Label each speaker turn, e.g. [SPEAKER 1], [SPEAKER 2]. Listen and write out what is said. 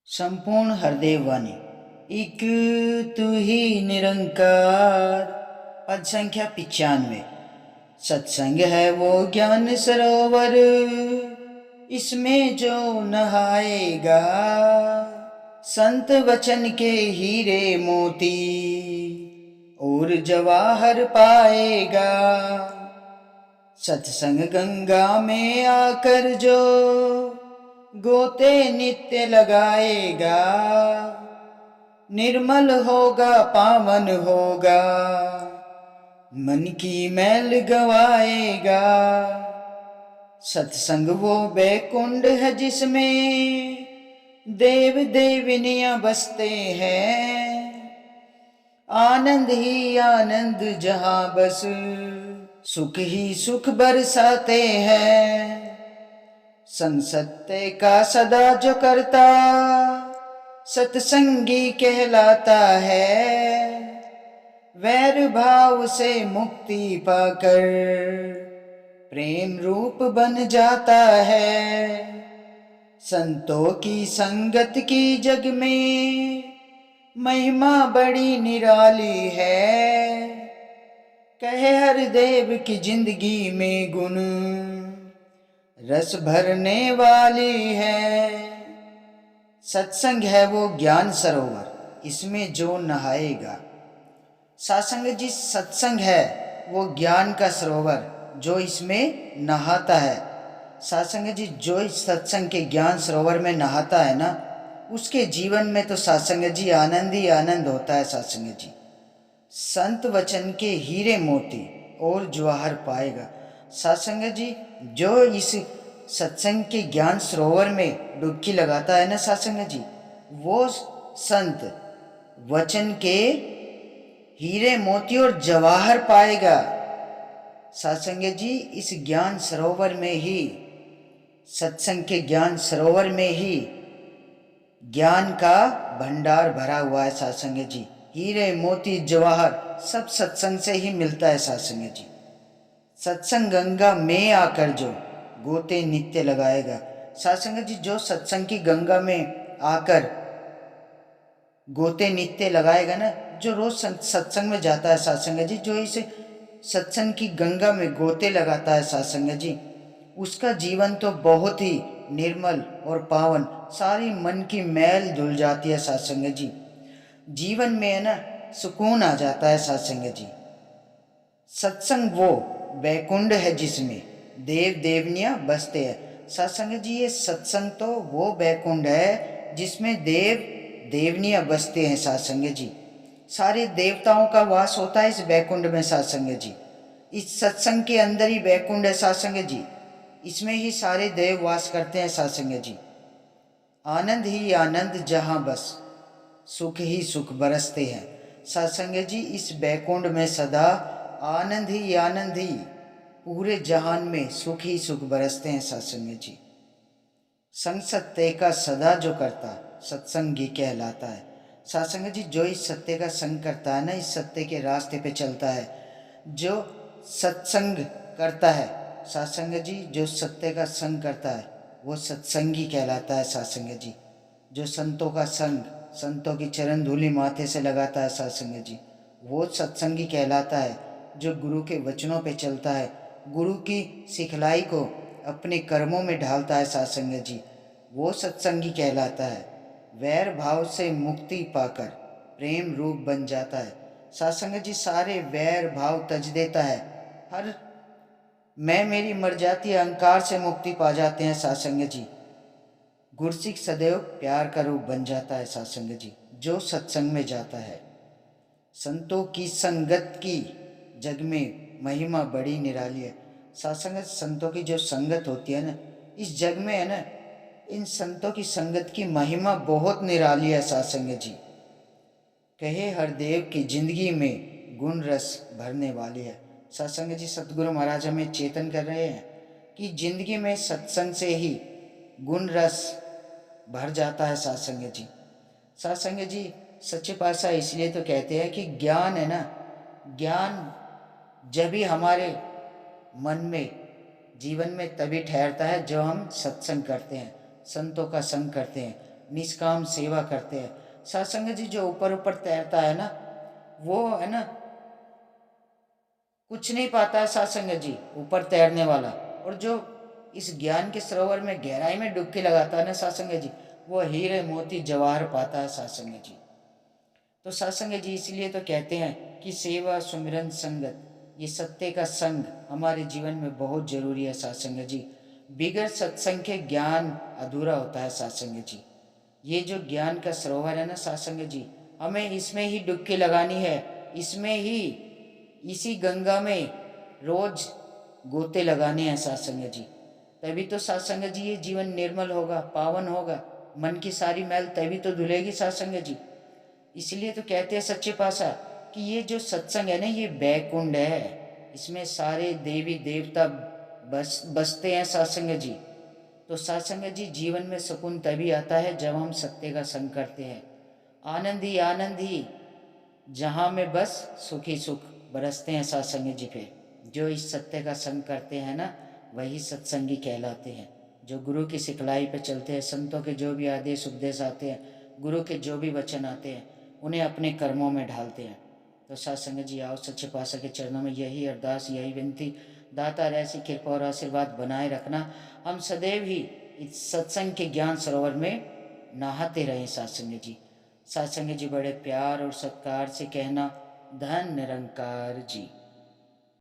[SPEAKER 1] संपूर्ण हृदय वाणी। एक तू ही निरंकार। पद संख्या 95। सत्संग है वो ज्ञान सरोवर, इसमें जो नहाएगा संत वचन के हीरे मोती और जवाहर पाएगा। सत्संग गंगा में आकर जो गोते नित्य लगाएगा, निर्मल होगा पावन होगा, मन की मैल गवाएगा। सत्संग वो बैकुंड है जिसमें देव देवनियां बसते हैं, आनंद ही आनंद जहां बस सुख ही सुख बरसाते हैं। संग सत्य का सदा जो करता सत्संगी कहलाता है, वैर भाव से मुक्ति पाकर प्रेम रूप बन जाता है। संतों की संगत की जग में महिमा बड़ी निराली है, कहे हर देव की जिंदगी में गुण रस भरने वाली है। सत्संग है वो ज्ञान सरोवर, इसमें जो नहाएगा। सत्संग जी, सत्संग है वो ज्ञान का सरोवर जो इसमें नहाता है। सत्संग जी, जो इस सत्संग के ज्ञान सरोवर में नहाता है ना, उसके जीवन में तो सत्संग जी आनंद ही आनंद होता है। सत्संग जी संत वचन के हीरे मोती और जवाहर पाएगा। सत्संग जी, जो इस सत्संग के ज्ञान सरोवर में डुबकी लगाता है ना सत्संग जी, वो संत वचन के हीरे मोती और जवाहर पाएगा। सत्संग जी, इस ज्ञान सरोवर में ही, सत्संग के ज्ञान सरोवर में ही ज्ञान का भंडार भरा हुआ है। सत्संग जी, हीरे मोती जवाहर सब सत्संग से ही मिलता है। सत्संग जी, सत्संग गंगा में आकर जो गोते नित्य लगाएगा। सत्संग जी, जो सत्संग की गंगा में आकर गोते नित्य लगाएगा ना, जो रोज सत्संग में जाता है सत्संग जी, जो इस सत्संग की गंगा में गोते लगाता है सत्संग जी, उसका जीवन तो बहुत ही निर्मल और पावन, सारी मन की मैल धुल जाती है सत्संग जी। जीवन में है ना सुकून आ जाता है सत्संग जी। सत्संग वो बैकुंड है जिसमें देव देवनियां बसते हैं। सत्संग जी, ये सत्संग तो वो बैकुंड है जिसमें देव देवनियां बसते हैं। सत्संग जी, सारे देवताओं का वास होता है इस बैकुंड में। सत्संग जी, इस सत्संग के अंदर ही बैकुंड है सत्संग जी, इसमें ही सारे देव वास करते हैं। सत्संग जी, आनंद ही आनंद जहां बस सुख ही सुख बरसते हैं। सत्संग जी, इस बैकुंड में सदा आनंद ही आनंद ही, पूरे जहान में सुख ही सुख बरसते हैं। सत्संग जी, संग सत्य का सदा जो करता सत्संगी कहलाता है। सत्संग जी, जो इस सत्य का संग करता है ना, इस सत्य के रास्ते पे चलता है, जो सत्संग करता है। सत्संग जी, जो सत्य का संग करता है वो सत्संगी कहलाता है। सत्संग जी, जो संतों का संग, संतों की चरण धूलि माथे से लगाता है सत्संग जी, वो सत्संगी कहलाता है। जो गुरु के वचनों पे चलता है, गुरु की सिखलाई को अपने कर्मों में ढालता है सत्संग जी, वो सत्संगी कहलाता है। वैर भाव से मुक्ति पाकर प्रेम रूप बन जाता है। सत्संग जी, सारे वैर भाव तज देता है, हर मैं मेरी मर जाती अहंकार से मुक्ति पा जाते हैं। सत्संग जी, गुरसिख सदैव प्यार का रूप बन जाता है। सत्संग जी, जो सत्संग में जाता है। संतों की संगत की जग में महिमा बड़ी निराली है। सत्संग संतों की जो संगत होती है ना, इस जग में है ना, इन संतों की संगत की महिमा बहुत निराली है। सत्संग जी, कहे हर देव की जिंदगी में गुण रस भरने वाली है। सत्संग जी, सतगुरु महाराज हमें चेतन कर रहे हैं कि जिंदगी में सत्संग से ही गुण रस भर जाता है। सत्संग जी, सत्संग जी, सच्चे पातशाह इसलिए तो कहते हैं कि ज्ञान है ना, ज्ञान जब भी हमारे मन में, जीवन में तभी ठहरता है जब हम सत्संग करते हैं, संतों का संग करते हैं। निष्काम सेवा करते हैं। सत्संग जी जो ऊपर ऊपर तैरता है ना, वो है ना कुछ नहीं पाता है सत्संग जी, ऊपर तैरने वाला। और जो इस ज्ञान के सरोवर में गहराई में डुबकी लगाता है ना सत्संग जी, वो हीरे मोती जवाहर पाता है सत्संग जी। तो सत्संग जी इसलिए तो कहते हैं कि सेवा सुमिरन संगत, ये सत्य का संग हमारे जीवन में बहुत जरूरी है सत्संग जी। बिगड़ सत्संग के ज्ञान अधूरा होता है सत्संग जी। ये जो ज्ञान का सरोवर है ना सत्संग जी, हमें इसमें ही डुबकी लगानी है, इसमें ही, इसी गंगा में रोज गोते लगाने हैं सत्संग जी। तभी तो सत्संग जी ये जीवन निर्मल होगा, पावन होगा। मन की सारी मैल तभी तो धुलेगी सत्संग जी। इसलिए तो कहते हैं सच्चे पातशाह कि ये जो सत्संग है ना, ये बैकुंड है, इसमें सारे देवी देवता बसते हैं सत्संग जी। तो सत्संग जी जीवन में सुकून तभी आता है जब हम सत्य का संग करते हैं। आनंद ही जहाँ में बस सुखी सुख बरसते हैं सत्संग जी पे। जो इस सत्य का संग करते हैं ना, वही सत्संगी कहलाते हैं। जो गुरु की सिखलाई पे चलते हैं, संतों के जो भी आदेश उपदेश आते हैं, गुरु के जो भी वचन आते हैं, उन्हें अपने कर्मों में ढालते हैं। तो सत्संग जी आओ सच्चे पातशाह के चरणों में यही अरदास, यही विनती, दाता ऐसी कृपा और आशीर्वाद बनाए रखना। हम सदैव ही इस सत्संग के ज्ञान सरोवर में नहाते रहें सत्संग जी। सत्संग जी बड़े प्यार और सत्कार से कहना, धन निरंकार जी।